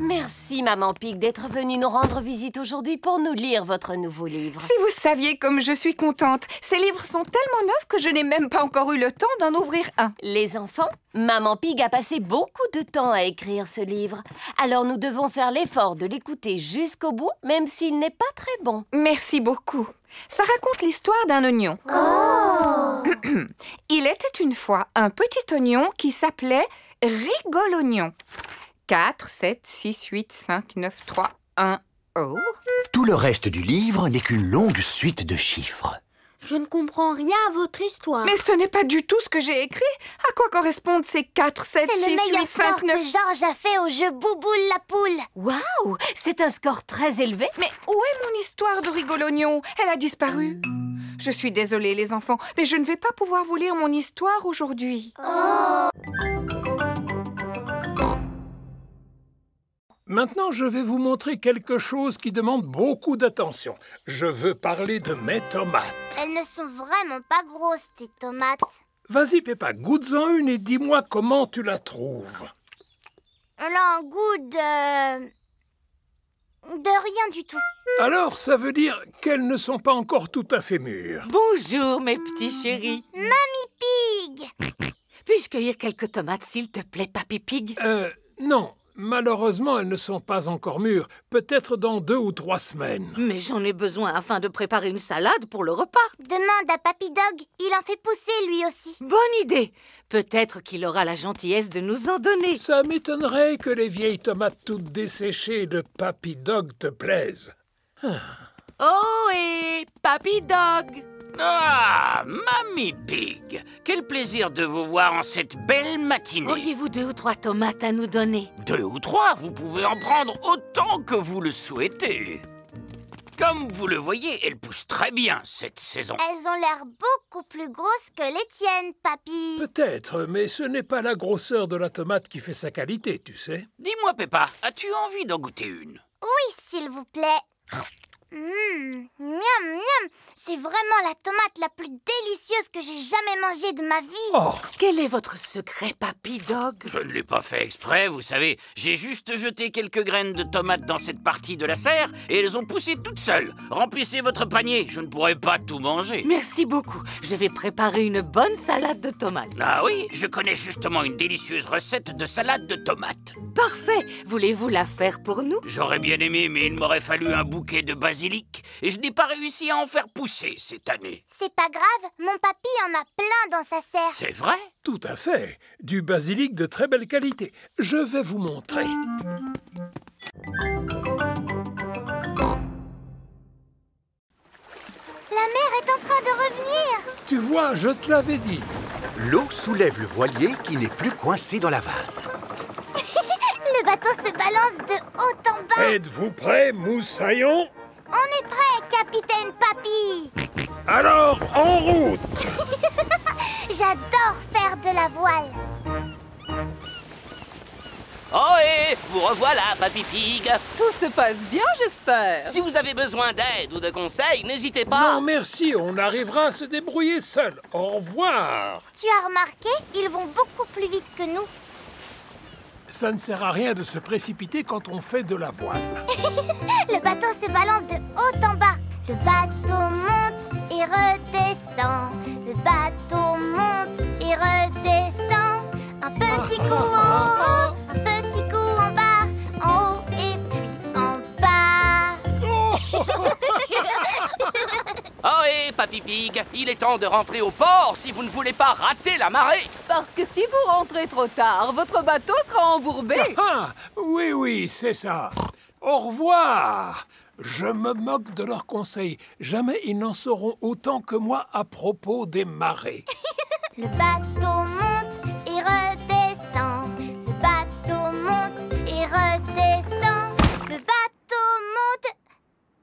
Merci, Maman Pig, d'être venue nous rendre visite aujourd'hui pour nous lire votre nouveau livre. Si vous saviez comme je suis contente. Ces livres sont tellement neufs que je n'ai même pas encore eu le temps d'en ouvrir un. Les enfants, Maman Pig a passé beaucoup de temps à écrire ce livre. Alors nous devons faire l'effort de l'écouter jusqu'au bout, même s'il n'est pas très bon. Merci beaucoup. Ça raconte l'histoire d'un oignon. Oh! Il était une fois un petit oignon qui s'appelait Rigolognon. 4, 7, 6, 8, 5, 9, 3, 1, oh. Tout le reste du livre n'est qu'une longue suite de chiffres. Je ne comprends rien à votre histoire. Mais ce n'est pas du tout ce que j'ai écrit. À quoi correspondent ces 4, 7, 6, 8, 5, 9... que Georges a fait au jeu Bouboule la poule. Waouh! C'est un score très élevé. Mais où est mon histoire de Rigolognon? Elle a disparu. Je suis désolée, les enfants, mais je ne vais pas pouvoir vous lire mon histoire aujourd'hui. Oh! Maintenant, je vais vous montrer quelque chose qui demande beaucoup d'attention. Je veux parler de mes tomates. Elles ne sont vraiment pas grosses, tes tomates. Vas-y, Peppa, goûte-en une et dis-moi comment tu la trouves. Elle a un goût de rien du tout. Alors, ça veut dire qu'elles ne sont pas encore tout à fait mûres. Bonjour, mes petits chéris. Mamie Pig! Puis-je cueillir quelques tomates, s'il te plaît, Papy Pig? Non. Malheureusement, elles ne sont pas encore mûres. Peut-être dans 2 ou 3 semaines. Mais j'en ai besoin afin de préparer une salade pour le repas. Demande à Papy Dog, il en fait pousser lui aussi. Bonne idée. Peut-être qu'il aura la gentillesse de nous en donner. Ça m'étonnerait que les vieilles tomates toutes desséchées de Papy Dog te plaisent. Oh, et Papy Dog! Ah, Mamie Pig, quel plaisir de vous voir en cette belle matinée. Auriez-vous 2 ou 3 tomates à nous donner? 2 ou 3, vous pouvez en prendre autant que vous le souhaitez. Comme vous le voyez, elles poussent très bien cette saison. Elles ont l'air beaucoup plus grosses que les tiennes, Papy. Peut-être, mais ce n'est pas la grosseur de la tomate qui fait sa qualité, tu sais. Dis-moi, Peppa, as-tu envie d'en goûter une? Oui, s'il vous plaît. Miam, miam. C'est vraiment la tomate la plus délicieuse que j'ai jamais mangée de ma vie. Oh, quel est votre secret, Papy Dog? Je ne l'ai pas fait exprès, vous savez. J'ai juste jeté quelques graines de tomates dans cette partie de la serre et elles ont poussé toutes seules. Remplissez votre panier, je ne pourrai pas tout manger. Merci beaucoup. Je vais préparer une bonne salade de tomates. Ah oui, je connais justement une délicieuse recette de salade de tomates. Parfait. Voulez-vous la faire pour nous? J'aurais bien aimé, mais il m'aurait fallu un bouquet de basilic et je n'ai pas réussi à en faire pousser cette année. C'est pas grave, mon papy en a plein dans sa serre. C'est vrai? Tout à fait. Du basilic de très belle qualité. Je vais vous montrer. La mer est en train de revenir. Tu vois, je te l'avais dit. L'eau soulève le voilier qui n'est plus coincé dans la vase. Le bateau se balance de haut en bas. Êtes-vous prêts, moussaillon? On est prêt, capitaine Papy. Alors, en route. J'adore faire de la voile. Oh et vous revoilà, Papy Pig. Tout se passe bien, j'espère. Si vous avez besoin d'aide ou de conseils, n'hésitez pas. Non, merci, on arrivera à se débrouiller seul. Au revoir. Tu as remarqué, ils vont beaucoup plus vite que nous. Ça ne sert à rien de se précipiter quand on fait de la voile. Le bateau se balance de haut en bas. Le bateau monte et redescend. Le bateau monte et redescend. Un petit coup en haut, un petit coup en bas, en haut et puis en bas. Oh et Papy Pig, il est temps de rentrer au port si vous ne voulez pas rater la marée. Parce que si vous rentrez trop tard, votre bateau sera embourbé. Ah, oui, c'est ça. Au revoir. Je me moque de leurs conseils. Jamais ils n'en sauront autant que moi à propos des marées. Le bateau monte et redescend. Le bateau monte et redescend. Le bateau monte...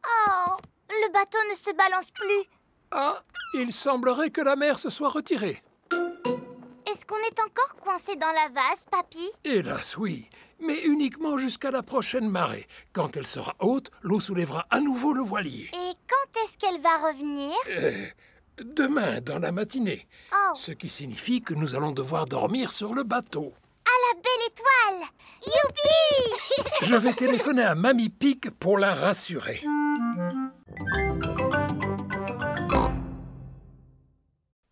Oh, le bateau ne se balance plus. Ah, il semblerait que la mer se soit retirée. Est-ce qu'on est encore coincé dans la vase, Papy? Hélas, oui. Mais uniquement jusqu'à la prochaine marée. Quand elle sera haute, l'eau soulèvera à nouveau le voilier. Et quand est-ce qu'elle va revenir? Demain, dans la matinée. Oh. Ce qui signifie que nous allons devoir dormir sur le bateau. À la belle étoile! Youpi! Je vais téléphoner à Mamie Pig pour la rassurer.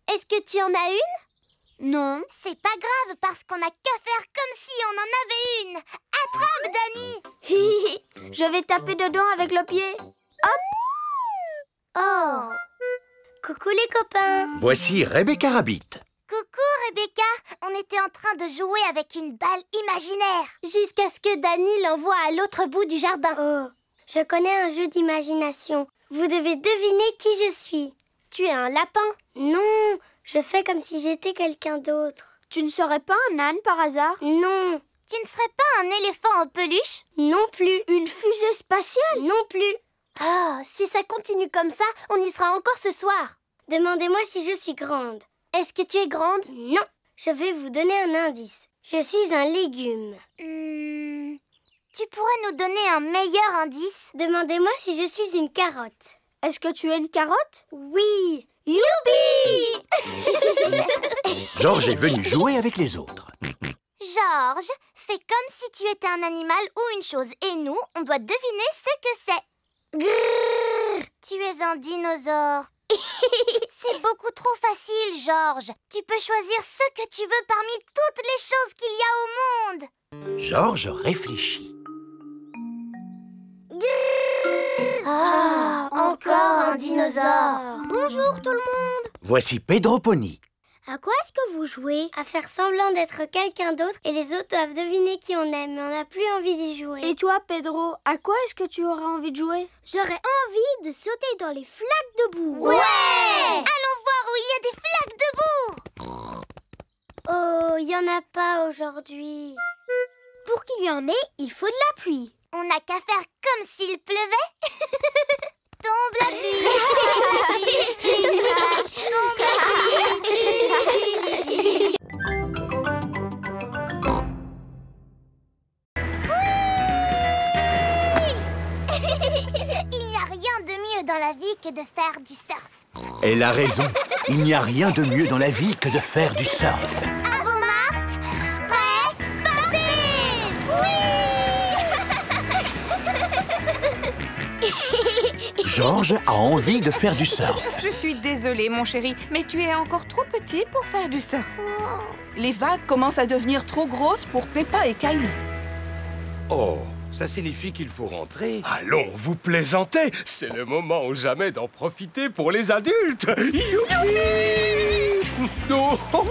Est-ce que tu en as une? Non. C'est pas grave parce qu'on n'a qu'à faire comme si on en avait une. Attrape, Dani! Je vais taper dedans avec le pied. Hop! Oh! Coucou les copains! Voici Rebecca Rabbit. Coucou Rebecca! On était en train de jouer avec une balle imaginaire. Jusqu'à ce que Dani l'envoie à l'autre bout du jardin. Oh, je connais un jeu d'imagination. Vous devez deviner qui je suis. Tu es un lapin? Non, je fais comme si j'étais quelqu'un d'autre. Tu ne serais pas un âne par hasard? Non. Tu ne serais pas un éléphant en peluche? Non plus. Une fusée spatiale? Non plus. Ah, si ça continue comme ça, on y sera encore ce soir. Demandez-moi si je suis grande. Est-ce que tu es grande? Non. Je vais vous donner un indice. Je suis un légume. Tu pourrais nous donner un meilleur indice? Demandez-moi si je suis une carotte. Est-ce que tu es une carotte? Oui. Youpi! Georges est venu jouer avec les autres. Georges, fais comme si tu étais un animal ou une chose. Et nous, on doit deviner ce que c'est. Grrr, tu es un dinosaure. C'est beaucoup trop facile, Georges. Tu peux choisir ce que tu veux parmi toutes les choses qu'il y a au monde. Georges réfléchit. Ah, encore un dinosaure. Bonjour tout le monde. Voici Pedro Pony. À quoi est-ce que vous jouez? À faire semblant d'être quelqu'un d'autre et les autres doivent deviner qui on aime, mais on n'a plus envie d'y jouer. Et toi, Pedro, à quoi est-ce que tu aurais envie de jouer? J'aurais envie de sauter dans les flaques de boue. Ouais! Allons voir où il y a des flaques de boue. Oh, il y en a pas aujourd'hui. Pour qu'il y en ait, il faut de la pluie. On n'a qu'à faire comme s'il pleuvait. Tombe la pluie. Tombe la pluie. Il n'y a rien de mieux dans la vie que de faire du surf. Elle a raison. Il n'y a rien de mieux dans la vie que de faire du surf. À vos marques, prêts, partez! Oui! Georges a envie de faire du surf. Je suis désolée, mon chéri, mais tu es encore trop petite pour faire du surf. Les vagues commencent à devenir trop grosses pour Peppa et Kylie. Oh, ça signifie qu'il faut rentrer. Allons, vous plaisantez. C'est le moment ou jamais d'en profiter pour les adultes. Youpi! Oh, oh, oh!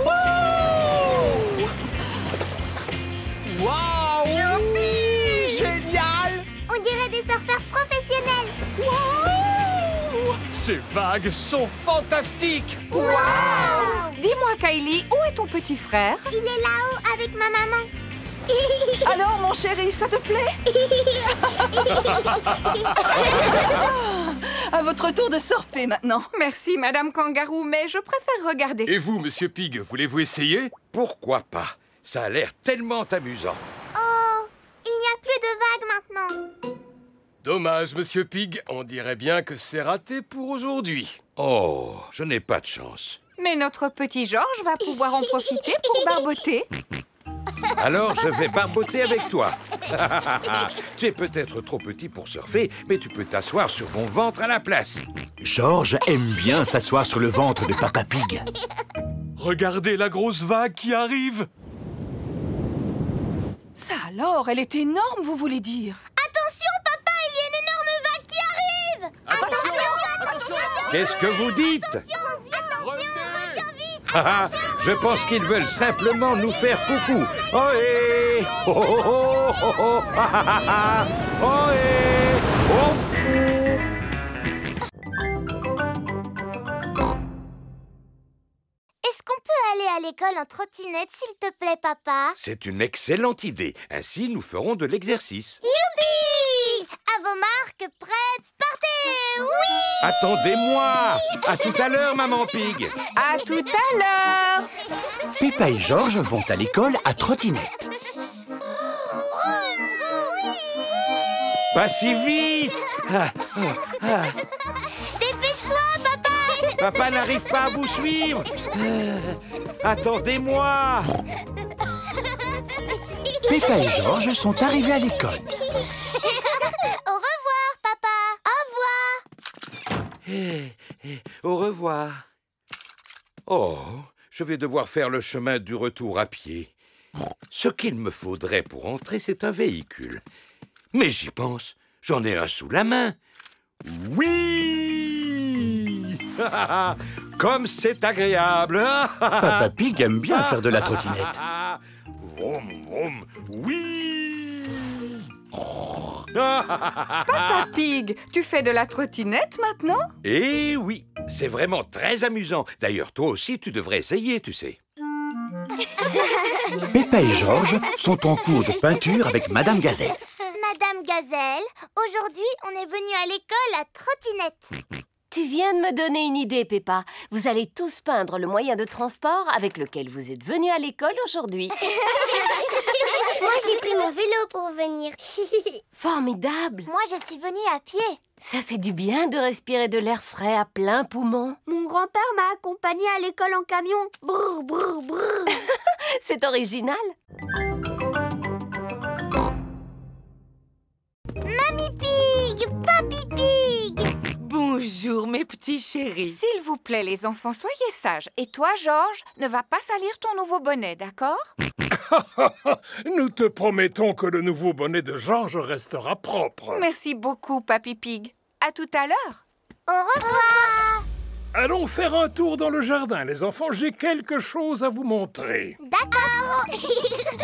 Waouh! Youpi! Génial! On dirait des surfeurs professionnels. Ces vagues sont fantastiques! Wow! Dis-moi, Kylie, où est ton petit frère? Il est là-haut avec ma maman. Alors, mon chéri, ça te plaît? À votre tour de surfer maintenant. Merci, Madame Kangaroo, mais je préfère regarder. Et vous, Monsieur Pig, voulez-vous essayer? Pourquoi pas? Ça a l'air tellement amusant. Oh, il n'y a plus de vagues maintenant. Dommage, Monsieur Pig. On dirait bien que c'est raté pour aujourd'hui. Oh, je n'ai pas de chance. Mais notre petit Georges va pouvoir en profiter pour barboter. Alors, je vais barboter avec toi. Tu es peut-être trop petit pour surfer, mais tu peux t'asseoir sur mon ventre à la place. Georges aime bien s'asseoir sur le ventre de Papa Pig. Regardez la grosse vague qui arrive. Ça alors, elle est énorme, vous voulez dire? Attention, papa, il y a une énorme vague qui arrive. Attention. Qu'est-ce que vous dites? Attention, reviens vite. Je pense qu'ils veulent simplement nous faire coucou. Ohé! Oh, oh, oh, oh, oh. Ohé! Oh, Est-ce qu'on peut aller à l'école en trottinette, s'il te plaît, papa? c'est une excellente idée. Ainsi, nous ferons de l'exercice. Youpi! À vos marques, prêts, partez! Oui! Attendez-moi! À tout à l'heure, maman Pig. À tout à l'heure! Peppa et Georges vont à l'école à trottinette. Pas si vite! Dépêche-toi, papa! Papa n'arrive pas à vous suivre. Attendez-moi! Peppa et Georges sont arrivés à l'école. Au revoir, papa! Au revoir. Oh, je vais devoir faire le chemin du retour à pied. Ce qu'il me faudrait pour entrer, c'est un véhicule. Mais j'y pense, j'en ai un sous la main. Oui! Comme c'est agréable! Papa Pig aime bien faire de la trottinette. Vroom, vroom, oui! Papa Pig, tu fais de la trottinette maintenant? Eh oui, c'est vraiment très amusant. D'ailleurs, toi aussi, tu devrais essayer, tu sais. Peppa et Georges sont en cours de peinture avec Madame Gazelle. Madame Gazelle, aujourd'hui, on est venu à l'école à trottinette. Tu viens de me donner une idée, Peppa. Vous allez tous peindre le moyen de transport avec lequel vous êtes venus à l'école aujourd'hui. Moi, j'ai pris mon vélo pour venir. Formidable! Moi, je suis venue à pied. Ça fait du bien de respirer de l'air frais à plein poumon. Mon grand-père m'a accompagné à l'école en camion. Brrr, brrr, brrr. C'est original. Mamie Pig, Papy Pig. Bonjour, mes petits chéris. S'il vous plaît, les enfants, soyez sages. Et toi, Georges, ne va pas salir ton nouveau bonnet, d'accord? Nous te promettons que le nouveau bonnet de Georges restera propre. Merci beaucoup, Papy Pig. À tout à l'heure. Au revoir. Allons faire un tour dans le jardin, les enfants. J'ai quelque chose à vous montrer. D'accord.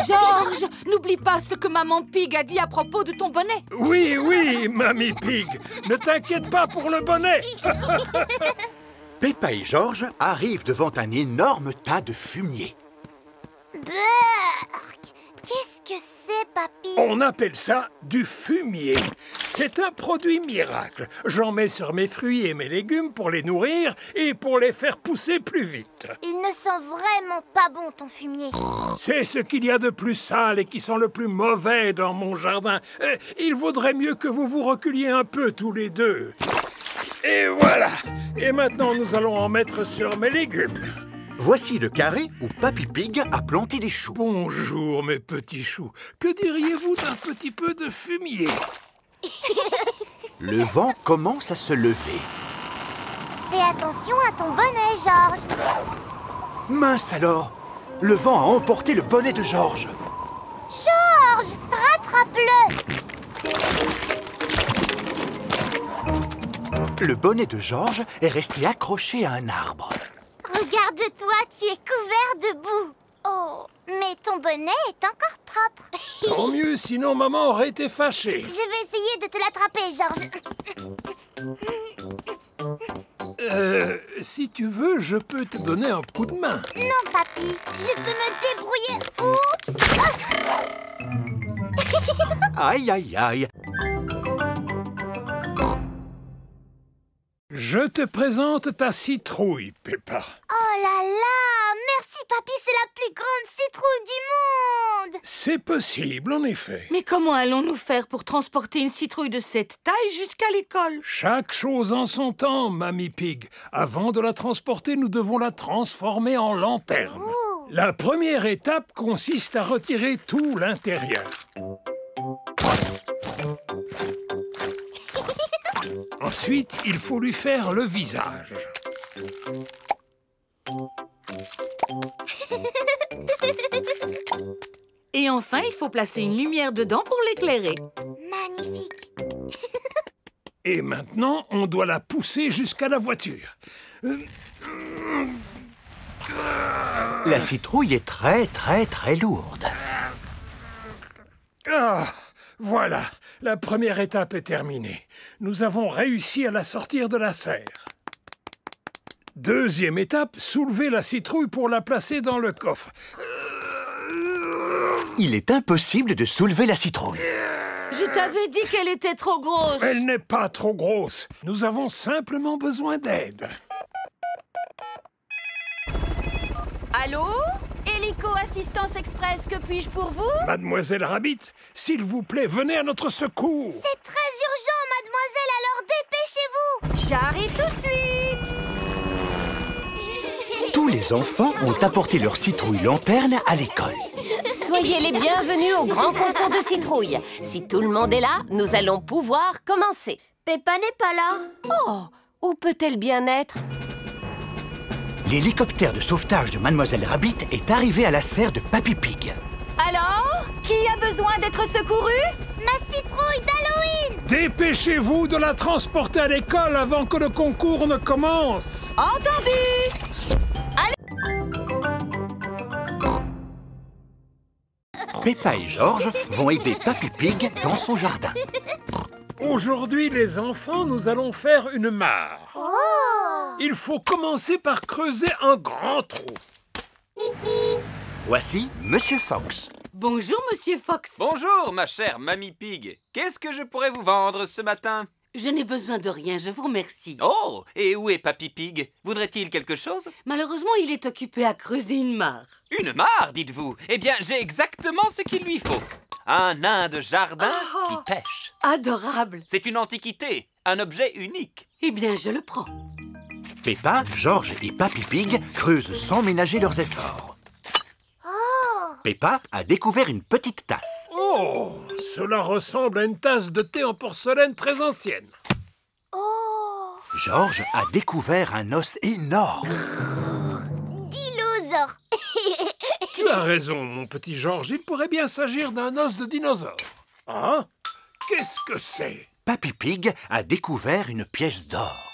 Georges, n'oublie pas ce que Maman Pig a dit à propos de ton bonnet. Oui, oui, Mamie Pig. Ne t'inquiète pas pour le bonnet. Peppa et Georges arrivent devant un énorme tas de fumier. Burk. Qu'est-ce que c'est, Papy? On appelle ça du fumier. C'est un produit miracle. J'en mets sur mes fruits et mes légumes pour les nourrir et pour les faire pousser plus vite. Il ne sent vraiment pas bon, ton fumier. C'est ce qu'il y a de plus sale et qui sent le plus mauvais dans mon jardin. Il vaudrait mieux que vous vous reculiez un peu tous les deux. Et voilà. Et maintenant, nous allons en mettre sur mes légumes. Voici le carré où Papy Pig a planté des choux. Bonjour, mes petits choux. Que diriez-vous d'un petit peu de fumier? Le vent commence à se lever. Fais attention à ton bonnet, Georges. Mince alors! Le vent a emporté le bonnet de Georges. Georges, rattrape-le. Le bonnet de Georges est resté accroché à un arbre. Regarde-toi, tu es couvert de boue. Oh, mais ton bonnet est encore propre. Tant mieux, sinon maman aurait été fâchée. Je vais essayer de te l'attraper, Georges. Si tu veux, je peux te donner un coup de main. Non, papy, je peux me débrouiller. Oups. Aïe, aïe, aïe. Je te présente ta citrouille, Peppa. Oh là là! Merci, papy, c'est la plus grande citrouille du monde! C'est possible, en effet. Mais comment allons-nous faire pour transporter une citrouille de cette taille jusqu'à l'école? Chaque chose en son temps, Mamie Pig. Avant de la transporter, nous devons la transformer en lanterne. Oh. La première étape consiste à retirer tout l'intérieur. Ensuite, il faut lui faire le visage. Et enfin, il faut placer une lumière dedans pour l'éclairer. Magnifique. Et maintenant, on doit la pousser jusqu'à la voiture. La citrouille est très, très, très lourde. Ah, voilà, la première étape est terminée. Nous avons réussi à la sortir de la serre. Deuxième étape, soulever la citrouille pour la placer dans le coffre. Il est impossible de soulever la citrouille. Je t'avais dit qu'elle était trop grosse. Elle n'est pas trop grosse. Nous avons simplement besoin d'aide. Allô? Hélico Assistance Express, que puis-je pour vous? Mademoiselle Rabbit, s'il vous plaît, venez à notre secours. C'est très urgent, mademoiselle, alors dépêchez-vous. J'arrive tout de suite. Tous les enfants ont apporté leur citrouille lanterne à l'école. Soyez les bienvenus au grand concours de citrouilles. Si tout le monde est là, nous allons pouvoir commencer. Peppa n'est pas là. Oh, où peut-elle bien être? L'hélicoptère de sauvetage de Mademoiselle Rabbit est arrivé à la serre de Papy Pig. Alors? Qui a besoin d'être secouru? Ma citrouille d'Halloween! Dépêchez-vous de la transporter à l'école avant que le concours ne commence. Entendu! Peppa et Georges vont aider Papy Pig dans son jardin. Aujourd'hui, les enfants, nous allons faire une mare. Oh! Il faut commencer par creuser un grand trou. Voici Monsieur Fox. Bonjour, Monsieur Fox. Bonjour, ma chère Mamie Pig. Qu'est-ce que je pourrais vous vendre ce matin? Je n'ai besoin de rien, je vous remercie. Oh, et où est Papy Pig? Voudrait-il quelque chose? Malheureusement, il est occupé à creuser une mare. Une mare, dites-vous? Eh bien, j'ai exactement ce qu'il lui faut. Un nain de jardin qui pêche. Adorable. C'est une antiquité, un objet unique. Eh bien, je le prends. Peppa, Georges et Papy Pig creusent sans ménager leurs efforts. Oh, Peppa a découvert une petite tasse. Oh, cela ressemble à une tasse de thé en porcelaine très ancienne. George a découvert un os énorme. Dinosaure. Tu as raison, mon petit George. Il pourrait bien s'agir d'un os de dinosaure. Hein? Qu'est-ce que c'est? Papy Pig a découvert une pièce d'or.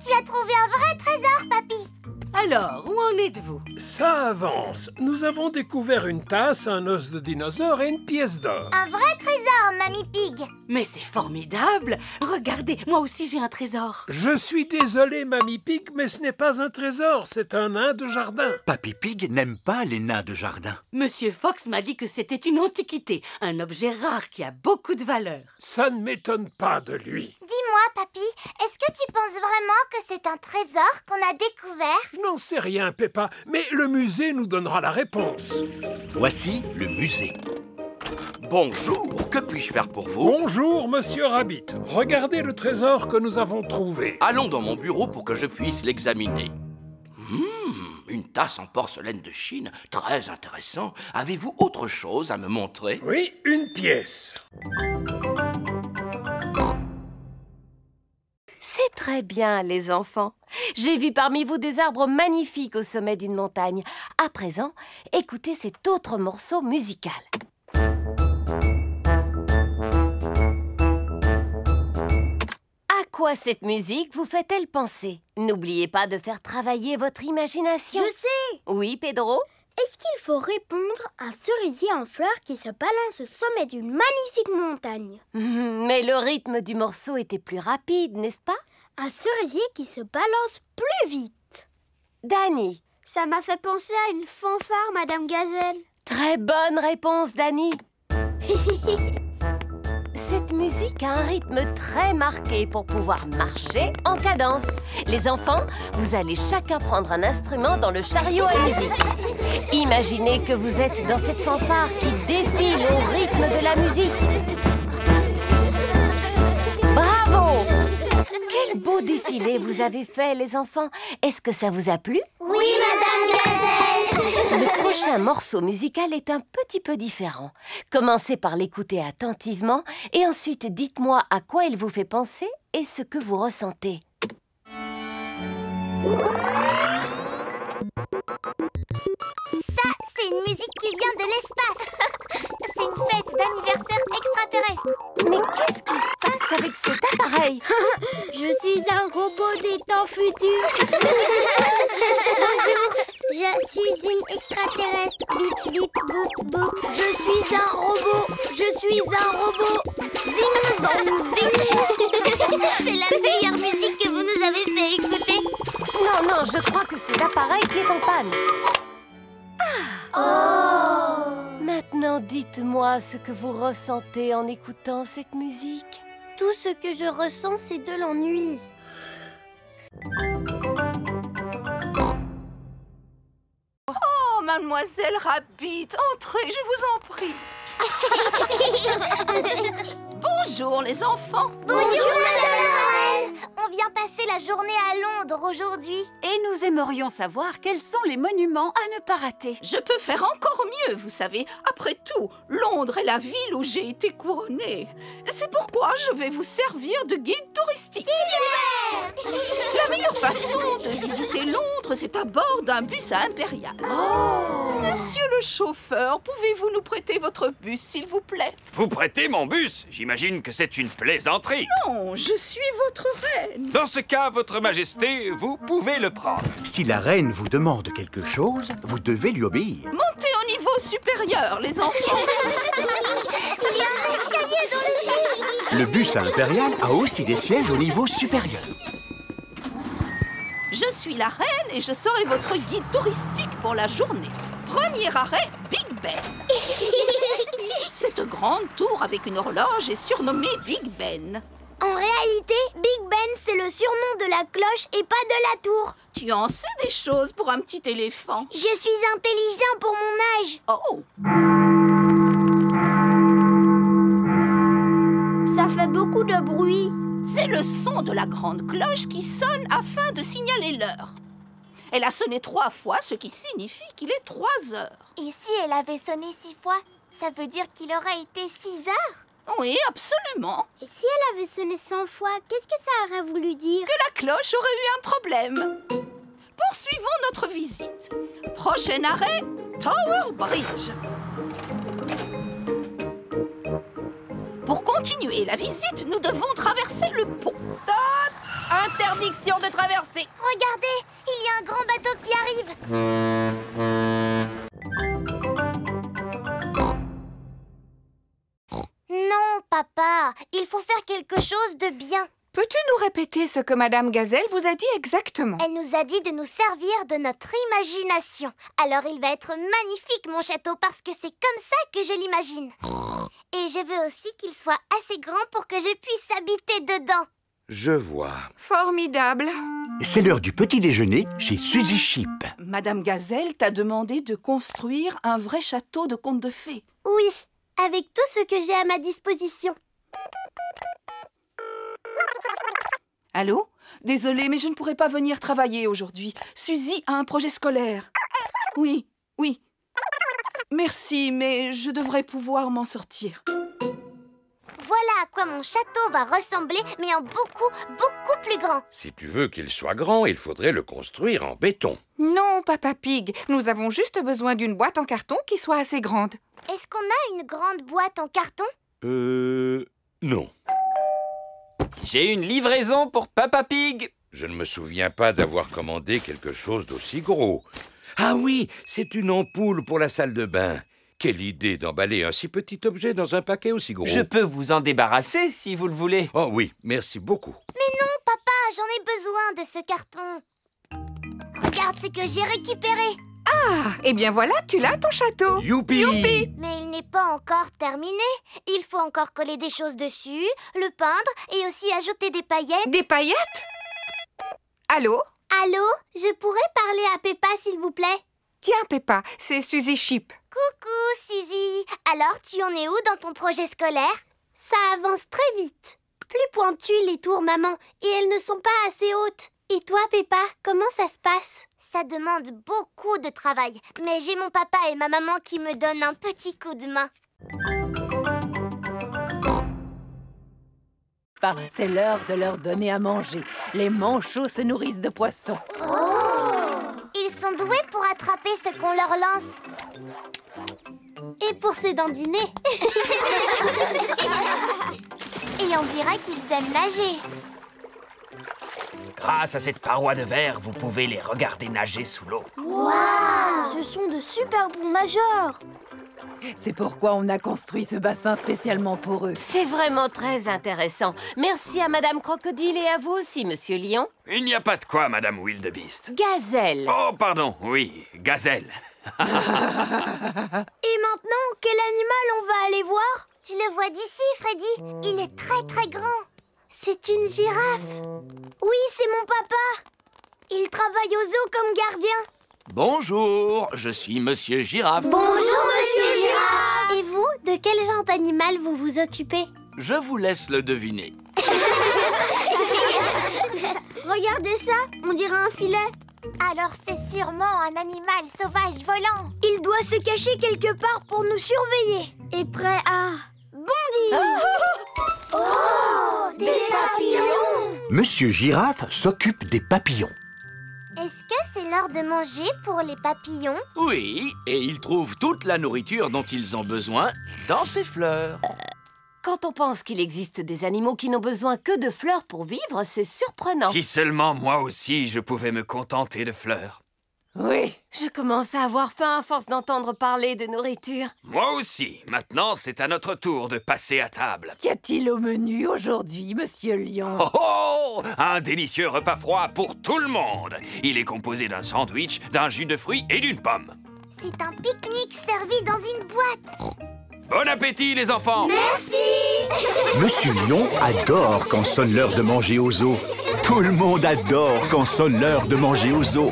Tu as trouvé un vrai trésor, Papy. Alors, où en êtes-vous? Ça avance. Nous avons découvert une tasse, un os de dinosaure et une pièce d'or. Un vrai trésor, Mamie Pig. Mais c'est formidable! Regardez, moi aussi j'ai un trésor. Je suis désolé, Mamie Pig, mais ce n'est pas un trésor, c'est un nain de jardin. Papy Pig n'aime pas les nains de jardin. Monsieur Fox m'a dit que c'était une antiquité, un objet rare qui a beaucoup de valeur. Ça ne m'étonne pas de lui. Dis-moi, Papy, est-ce que tu penses vraiment que c'est un trésor qu'on a découvert? Je n'en sais rien, Peppa, mais le musée nous donnera la réponse. Voici le musée. Bonjour, que puis-je faire pour vous? Bonjour, Monsieur Rabbit. Regardez le trésor que nous avons trouvé. Allons dans mon bureau pour que je puisse l'examiner. Une tasse en porcelaine de Chine, très intéressant. Avez-vous autre chose à me montrer? Oui, une pièce. C'est très bien, les enfants. J'ai vu parmi vous des arbres magnifiques au sommet d'une montagne. À présent, écoutez cet autre morceau musical. À quoi cette musique vous fait-elle penser? N'oubliez pas de faire travailler votre imagination. Je sais! Oui, Pedro? Est-ce qu'il faut répondre à un cerisier en fleurs qui se balance au sommet d'une magnifique montagne? Mais le rythme du morceau était plus rapide, n'est-ce pas? Un cerisier qui se balance plus vite. Danny? Ça m'a fait penser à une fanfare, Madame Gazelle. Très bonne réponse, Danny. Cette musique a un rythme très marqué pour pouvoir marcher en cadence. Les enfants, vous allez chacun prendre un instrument dans le chariot à musique. Imaginez que vous êtes dans cette fanfare qui défile au rythme de la musique. Bravo! Quel beau défilé vous avez fait, les enfants. Est-ce que ça vous a plu? Oui, Madame Gazelle. Le prochain morceau musical est un petit peu différent. Commencez par l'écouter attentivement et ensuite dites-moi à quoi il vous fait penser et ce que vous ressentez. Ça, c'est une musique qui vient de l'espace. C'est une fête d'anniversaire extraterrestre. Mais qu'est-ce qui se passe avec cet appareil? Je suis un robot des temps futurs. Je suis une extraterrestre. Bip, bip, boop, boop. Je suis un robot. Je suis un robot. Zing, zong, zing. C'est la meilleure musique que vous nous avez fait écouter. Non, je crois que c'est l'appareil qui est en panne. Maintenant, dites-moi ce que vous ressentez en écoutant cette musique. Tout ce que je ressens, c'est de l'ennui. Oh, Mademoiselle Rabbit, entrez, je vous en prie. Bonjour, les enfants. Bonjour, Madame Noël. On vient passer la journée à Londres aujourd'hui. Et nous aimerions savoir quels sont les monuments à ne pas rater. Je peux faire encore mieux, vous savez. Après tout, Londres est la ville où j'ai été couronnée. C'est pourquoi je vais vous servir de guide touristique. Super! La meilleure façon de visiter Londres, c'est à bord d'un bus à Impérial. Monsieur le chauffeur, pouvez-vous nous prêter votre bus, s'il vous plaît? Vous prêtez mon bus? J'imagine que c'est une plaisanterie. Non, je suis votre reine. Dans ce cas, votre majesté, vous pouvez le prendre. Si la reine vous demande quelque chose, vous devez lui obéir. Montez au niveau supérieur, les enfants. Il y a un escalier dans le bus. Le bus à Impérial a aussi des sièges au niveau supérieur. Je suis la reine et je serai votre guide touristique pour la journée. Premier arrêt, Big Ben. Cette grande tour avec une horloge est surnommée Big Ben. En réalité, Big Ben, c'est le surnom de la cloche et pas de la tour. Tu en sais des choses pour un petit éléphant. Je suis intelligent pour mon âge. Oh! Ça fait beaucoup de bruit. C'est le son de la grande cloche qui sonne afin de signaler l'heure. Elle a sonné 3 fois, ce qui signifie qu'il est 3 heures. Et si elle avait sonné 6 fois, ça veut dire qu'il aurait été 6 heures? Oui, absolument. Et si elle avait sonné 100 fois, qu'est-ce que ça aurait voulu dire? Que la cloche aurait eu un problème. Poursuivons notre visite. Prochain arrêt, Tower Bridge. Pour continuer la visite, nous devons traverser le pont. Stop! Interdiction de traverser. Regardez, il y a un grand bateau qui arrive. Non, papa, il faut faire quelque chose de bien. Peux-tu nous répéter ce que Madame Gazelle vous a dit exactement? Elle nous a dit de nous servir de notre imagination. Alors il va être magnifique, mon château, parce que c'est comme ça que je l'imagine. Et je veux aussi qu'il soit assez grand pour que je puisse habiter dedans. Je vois. Formidable. C'est l'heure du petit déjeuner chez Suzy Chip. Madame Gazelle t'a demandé de construire un vrai château de contes de fées. Oui, avec tout ce que j'ai à ma disposition. Allô? Désolée, mais je ne pourrai pas venir travailler aujourd'hui. Suzy a un projet scolaire. Oui, oui. Merci, mais je devrais pouvoir m'en sortir. Voilà à quoi mon château va ressembler, mais en beaucoup, beaucoup plus grand. Si tu veux qu'il soit grand, il faudrait le construire en béton. Non, Papa Pig. Nous avons juste besoin d'une boîte en carton qui soit assez grande. Est-ce qu'on a une grande boîte en carton? Non. J'ai une livraison pour Papa Pig. Je ne me souviens pas d'avoir commandé quelque chose d'aussi gros. Ah oui, c'est une ampoule pour la salle de bain. Quelle idée d'emballer un si petit objet dans un paquet aussi gros. Je peux vous en débarrasser si vous le voulez. Oh oui, merci beaucoup. Mais non, papa, j'en ai besoin de ce carton. Regarde ce que j'ai récupéré. Ah, eh bien voilà, tu l'as ton château. Youpi! Youpi! Mais il n'est pas encore terminé. Il faut encore coller des choses dessus, le peindre et aussi ajouter des paillettes. Des paillettes? Allô? Allô? Je pourrais parler à Peppa, s'il vous plaît? Tiens, Peppa, c'est Suzy Chip. Coucou, Suzy. Alors, tu en es où dans ton projet scolaire? Ça avance très vite. Plus pointues les tours, maman, et elles ne sont pas assez hautes. Et toi, Peppa, comment ça se passe? Ça demande beaucoup de travail, mais j'ai mon papa et ma maman qui me donnent un petit coup de main. C'est l'heure de leur donner à manger. Les manchots se nourrissent de poissons. Ils sont doués pour attraper ce qu'on leur lance. Et pour s'édandiner. Et on dirait qu'ils aiment nager. Grâce à cette paroi de verre, vous pouvez les regarder nager sous l'eau. Waouh! Ce sont de super bons nageurs. C'est pourquoi on a construit ce bassin spécialement pour eux. C'est vraiment très intéressant. Merci à Madame Crocodile et à vous aussi, Monsieur Lion. Il n'y a pas de quoi, Madame Wildebeest. Gazelle. Oh, pardon, oui, gazelle. Et maintenant, quel animal on va aller voir? Je le vois d'ici, Freddy. Il est très très grand. C'est une girafe. Oui, c'est mon papa. Il travaille au zoo comme gardien. Bonjour, je suis Monsieur Girafe. Bonjour, Monsieur Girafe. Et vous, de quel genre d'animal vous vous occupez? Je vous laisse le deviner. Regardez ça, on dirait un filet. Alors c'est sûrement un animal sauvage volant. Il doit se cacher quelque part pour nous surveiller. Et prêt à bondir. Oh, des papillons. Monsieur Girafe s'occupe des papillons. Est-ce que c'est l'heure de manger pour les papillons? Oui, et ils trouvent toute la nourriture dont ils ont besoin dans ces fleurs. Quand on pense qu'il existe des animaux qui n'ont besoin que de fleurs pour vivre, c'est surprenant. Si seulement moi aussi je pouvais me contenter de fleurs. Oui, je commence à avoir faim à force d'entendre parler de nourriture. Moi aussi. Maintenant, c'est à notre tour de passer à table. Qu'y a-t-il au menu aujourd'hui, Monsieur Lion? Oh oh! Un délicieux repas froid pour tout le monde. Il est composé d'un sandwich, d'un jus de fruits et d'une pomme. C'est un pique-nique servi dans une boîte. Bon appétit, les enfants! Merci! Monsieur Lion adore quand sonne l'heure de manger au zoo. Tout le monde adore quand sonne l'heure de manger au zoo.